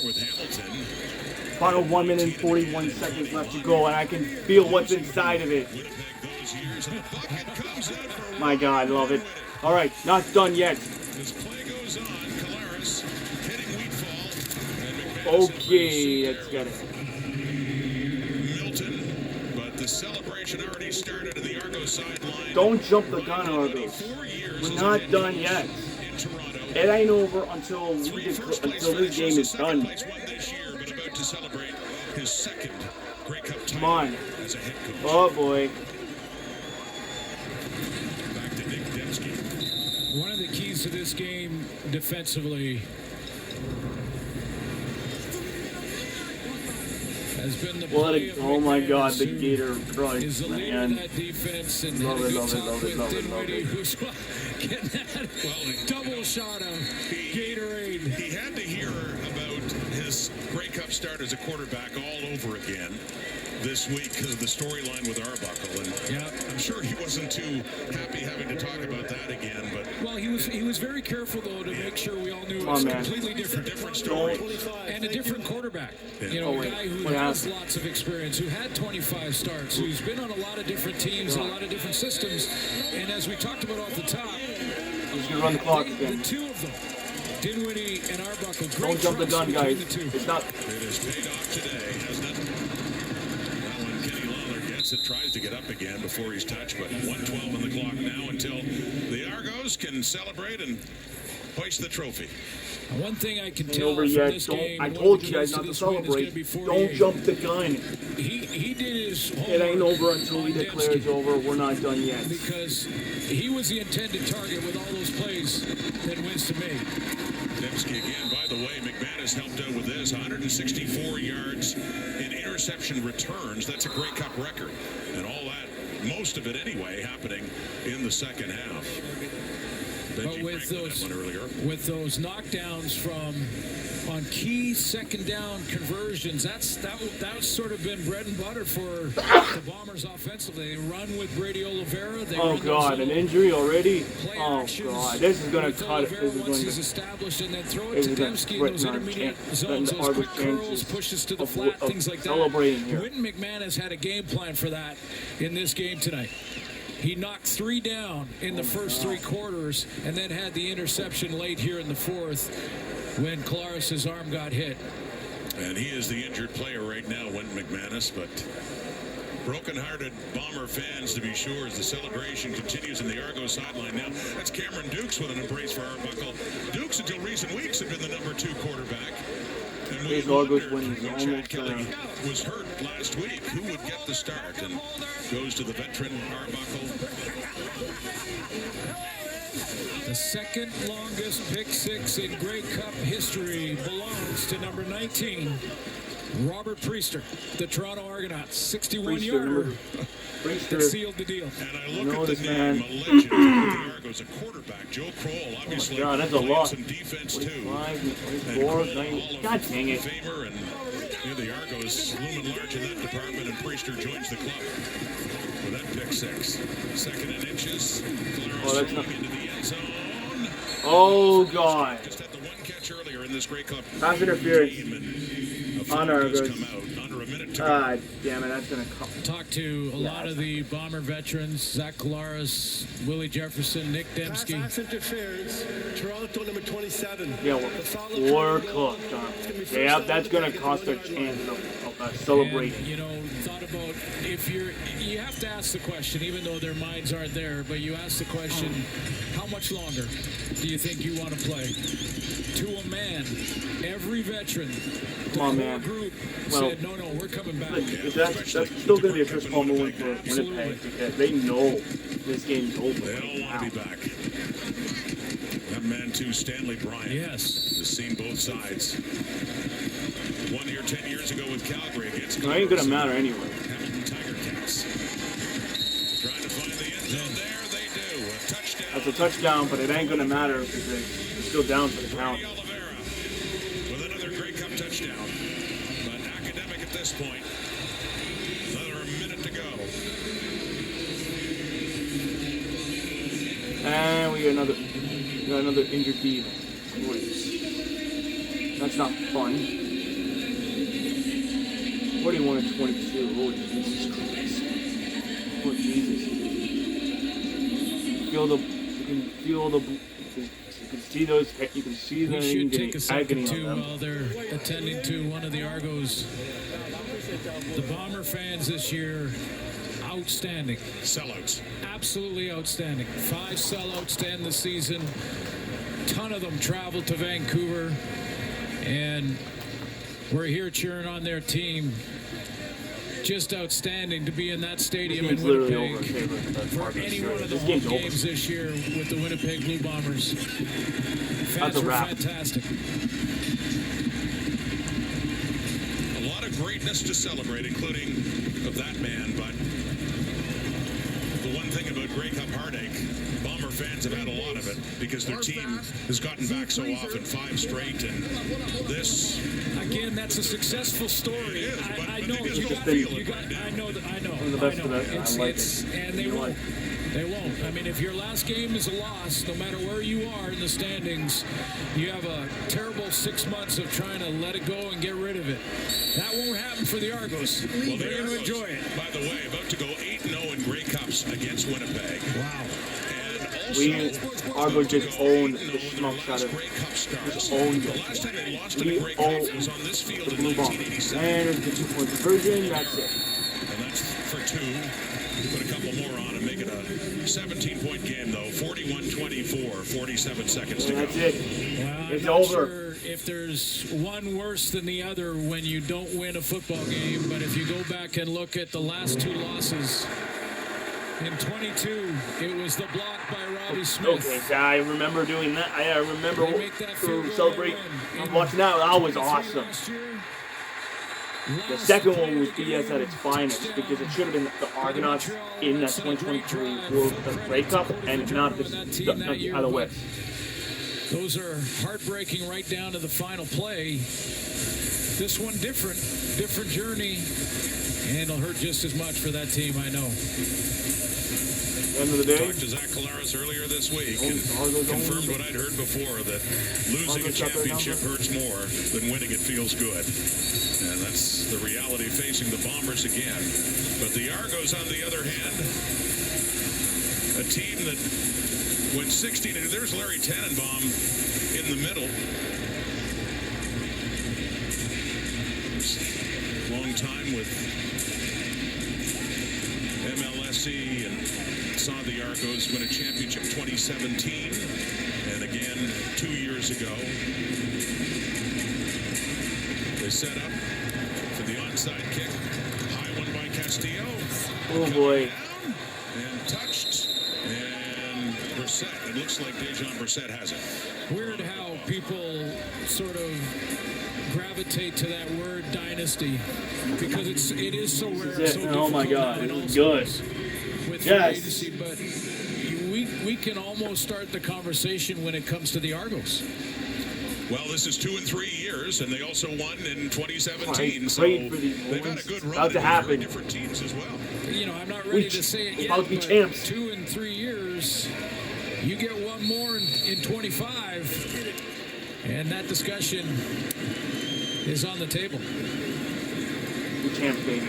with Hamilton. Final 1 minute and 41 seconds left to go, and I can feel what's inside of it. My God, love it. All right, not done yet. As play goes on, Colares hitting Wheatfall. Okay, let's get it. Milton, but the celebration already started at the Argos sideline. Don't jump the gun, Argos. We're not done yet. It ain't over until this game is done. This year, but about to celebrate his second Grey Cup title. Come on. As a head coach. Oh boy. Back to Nick Dembski. One of the keys to this game defensively has been the play of oh my God, the McManus, Gator who crunch, is the leader man. of that defense, and Love had a it, good love it, talk love it, with love it, Dinwiddie, love it. who's getting that double shot of Gatorade. He had to hear about his Grey Cup start as a quarterback all over again this week because of the storyline with Arbuckle, and Yeah. I'm sure he wasn't too happy having to talk about that again. But Well, he was very careful though to make sure we all knew it Come on, was man. completely different. different story. And a different quarterback. You know, Oh, a wait. guy who What has happened? lots of experience, who had 25 starts, who's been on a lot of different teams, and a lot of different systems. And as we talked about off the top, He's gonna run the clock the again. two of them, Dinwiddie and Arbuckle, great Don't jump the trust gun, between guys. the two. It's not. It has paid off today, hasn't it? Now when Kenny Lawler gets it, tries to get up again before he's touched, but 1:12 on the clock now until the Argos can celebrate and hoist the trophy. One thing I can Ain't tell over from yet. this Don't. game, I one of told the you guys keys not to to this win is gonna celebrate. be Don't 48. jump the gun. He did his homework. It ain't over until he on declares Dembski, over. We're not done yet. because he was the intended target with all those plays that Winston made. Dembski again, by the way, McManus helped out with this, 164 yards in interception returns. That's a Grey Cup record. And all that, most of it anyway, happening in the second half. But Benji with Franklin had one earlier. those knockdowns on key second down conversions, that's sort of been bread and butter for the Bombers offensively. They run with Brady Oliveira. They Oh run God, those an injury already? play Oh actions God, this is gonna with cut it. Oliveira This is once going he's to. established, and then throw it This to is gonna Dembski in those threaten our intermediate chance- zones, threaten those our quick curls, chances pushes to the of- flat, of things like that. celebrating here. Wynton McManus had a game plan for that in this game tonight. He knocked 3 down in the first 3 quarters, and then had the interception late here in the fourth when Colares' arm got hit. And he is the injured player right now, Wynton McManus, but broken-hearted Bomber fans, to be sure, as the celebration continues in the Argos sideline now. That's Cameron Dukes with an embrace for Arbuckle. Dukes, until recent weeks, had been the number 2 quarterback. And we These Argos wondered, wins when almost, Chad Kelly was hurt last week, who would get the start, and goes to the veteran Arbuckle. The second longest pick six in Grey Cup history belongs to number 19, Robert Priester, the Toronto Argonauts. 61-yarder that sealed the deal. And I look at this the man. name, a legend of the Argos, a quarterback, Joe Kroll, obviously God, that's a played lot. some defense too. 45, And 24, Kroll, 90. Hall of God dang it. Famer, and the Argos looming large in that department, and Priester joins the club with that pick six. Second and inches. Oh, that's not- into the end zone. Oh God. Just had the one catch earlier in this Grey Cup Pass interference game, and a on flag does Argos. come out under a minute to go. Ah, damn it, that's gonna come. Talked to a lot of the Bomber veterans, Zach Colares, Willie Jefferson, Nick Dembski. Pass interference. Toronto number 27. Yeah, we're cooked. Yeah, that's gonna cost our chance of celebrating. And, you know, thought about if you have to ask the question, even though their minds aren't there, but you ask the question, how much longer do you think you want to play? To a man, every veteran, Come on, man. group Well, said, no, we're coming back. That's still going to be a Chris Paul moment for Winnipeg because they know this game's over. They all want to be back. That man too, Stanley Bryant. Yes. Has seen both sides. One here 10 years ago with Calgary against It ain't going to Columbus. matter anyway. Hamilton Tiger Cats. Trying to find the end zone. There they do. A touchdown. That's a touchdown, but it ain't going to matter because they're still down for the count. Brady Oliveira with another Grey Cup touchdown. But academic at this point. Another minute to go. And we got another injured D. That's not fun. 41-22. Oh, Jesus Christ. Oh, Jesus. You can see those, you can see We the should take a agony second, on too, them. while they're attending to one of the Argos. The Bomber fans this year, outstanding. Sellouts. Absolutely outstanding. 5 sellouts to end the season. Ton of them traveled to Vancouver. And we're here cheering on their team. Just outstanding to be in that stadium in This game's literally over. Winnipeg for any one of the This home game's over. games this year with the Winnipeg Blue Bombers. That's Fans a were wrap. fantastic. A lot of greatness to celebrate, including of that man, but the one thing about Grey Cup heartache, Bomber fans have had a lot of it because their team has gotten back so often, 5 straight, and this... Again, that's a successful story. It is, but I they know just you don't got. feel You it got. right now. I know. I know. One of the best of it. I like It's it. and they You know won't. what? They won't. I mean, if your last game is a loss, no matter where you are in the standings, you have a terrible 6 months of trying to let it go and get rid of it. That won't happen for the Argos. Well, They're the going to Argos, enjoy it. by the way, about to go 8-0 in Grey Cups against Winnipeg. Wow. And also, Argos just owned the 8-0 in schmucks last out of Grey Cup starts. just owned The it. last time they lost in We a Grey Cup own was on this field the in Blue Bomb. 1987. And the 2-point conversion, that's it. And that's for 2. You put a couple more on and make it a 17-point game, though. 41-24, 47 seconds to And go. that's it. Well, It's I'm not over. sure if there's one worse than the other when you don't win a football game, but if you go back and look at the last 2 losses, in 22, it was the block by Robbie Smith. Okay, so I remember doing that. I remember They make that field goal celebrate. they win. I'm watching that. That was 23 awesome. last year. The Last second one was player BS at its finest touchdown because it should have been the Argonauts in that 2023 World Grey Cup and not the other West. Those are heartbreaking right down to the final play. This one different journey, and it'll hurt just as much for that team, I know. End of the day, Talked to Zach Collaros earlier this week and Argos confirmed what I'd heard before, that losing a Argos got their championship number. hurts more than winning it feels good. And that's the reality facing the Bombers again. But the Argos, on the other hand, a team that went 16. There's Larry Tannenbaum in the middle. Long time with MLSE and saw the Argos win a championship 2017 and again 2 years ago. They set up for the onside kick. High one by Castillo. oh boy. Down and touched. And Brissett. It looks like Dejan Brissett has it. Weird how people sort of gravitate to that word dynasty because it is so rare. This is So it. Oh my difficult God, now, and this is also good. with Yes. free agency, but we can almost start the conversation when it comes to the Argos. Well, this is 2 and 3 years, and they also won in 2017. Right, So great for these they've had a boys. good run About to in very happen. different teams as well. You know, I'm not ready We to say it yet, about to be but champs. 2 and 3 years, you get one more in 25, and that discussion is on the table. We champs, baby.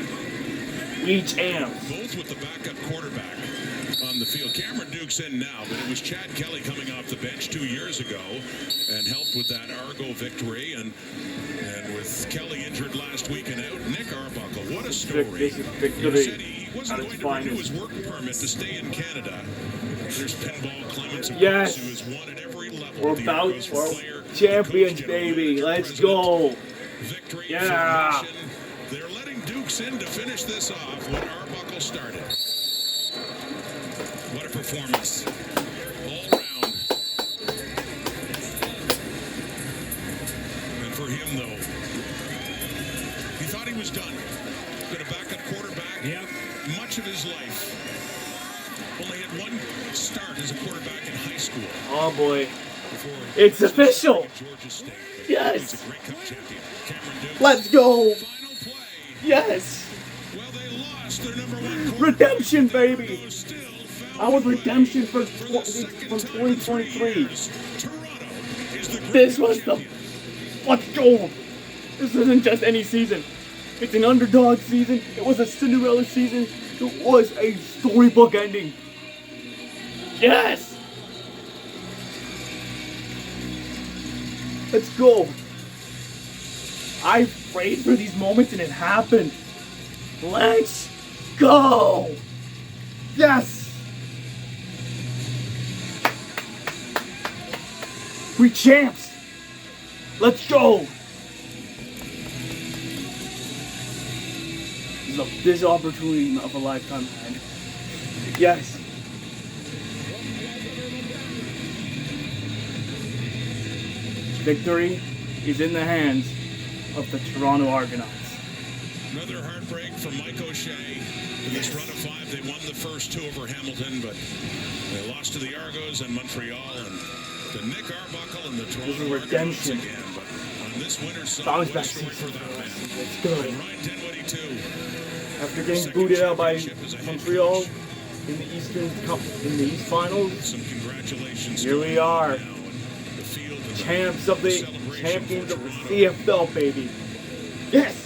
We champs. Both with the backup quarterback on the field. Cameron Duke's in now, but it was Chad Kelly coming off the bench 2 years ago and helped with that Argo victory. And with Kelly injured last week and out, Nick Arbuckle, what a story. This is He victory said he wasn't at going its to renew finest. his work permit to stay in Canada. There's Pinball Clemens, of Yes. course, who has won at every level. We're The about Argos for player, the champions, coach, general baby. manager, Let's president. go. Victory Yeah. formation. They're letting Dukes in to finish this off what Arbuckle started. What a performance. All round. And for him, though, he thought he was done. Been a backup quarterback Yep. much of his life. Only had one start as a quarterback in high school. Oh boy. Before It's official. Georgia State. Yes. He's a Grey Cup champion. Cameron Dukes. Let's go. Final play. Yes. Well, they lost their number one Redemption, baby. Still found I was a way. redemption from For the second time in 2023. 3 years, Toronto is the Grey This Cup was the. champion. Let's go. This isn't just any season. It's an underdog season. It was a Cinderella season. It was a storybook ending. Yes! Let's go. I prayed for these moments and it happened. Let's go. Yes! We champs. Let's go. This opportunity of a lifetime, man. Yes. Victory is in the hands of the Toronto Argonauts. Another heartbreak for Mike O'Shea. In this run of 5, they won the first 2 over Hamilton, but they lost to the Argos and Montreal and to Nick Arbuckle and the Toronto Argonauts again. But on this winner's side, Bounce what back a story for that man. Let's go. And Ryan Dinwiddie too. After getting booted out by Montreal in the Eastern Cup, in the East Finals, Some congratulations. here we are. The field and Champs of the celebration champions for of the Toronto. CFL, baby. Yes!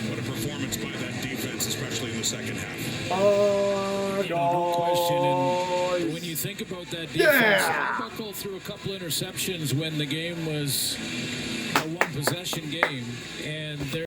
What a performance by that defense, especially in the second half. Argos! No question. And when you think about that defense, Yeah! Arbuckle threw a couple interceptions when the game was a one-possession game, and there.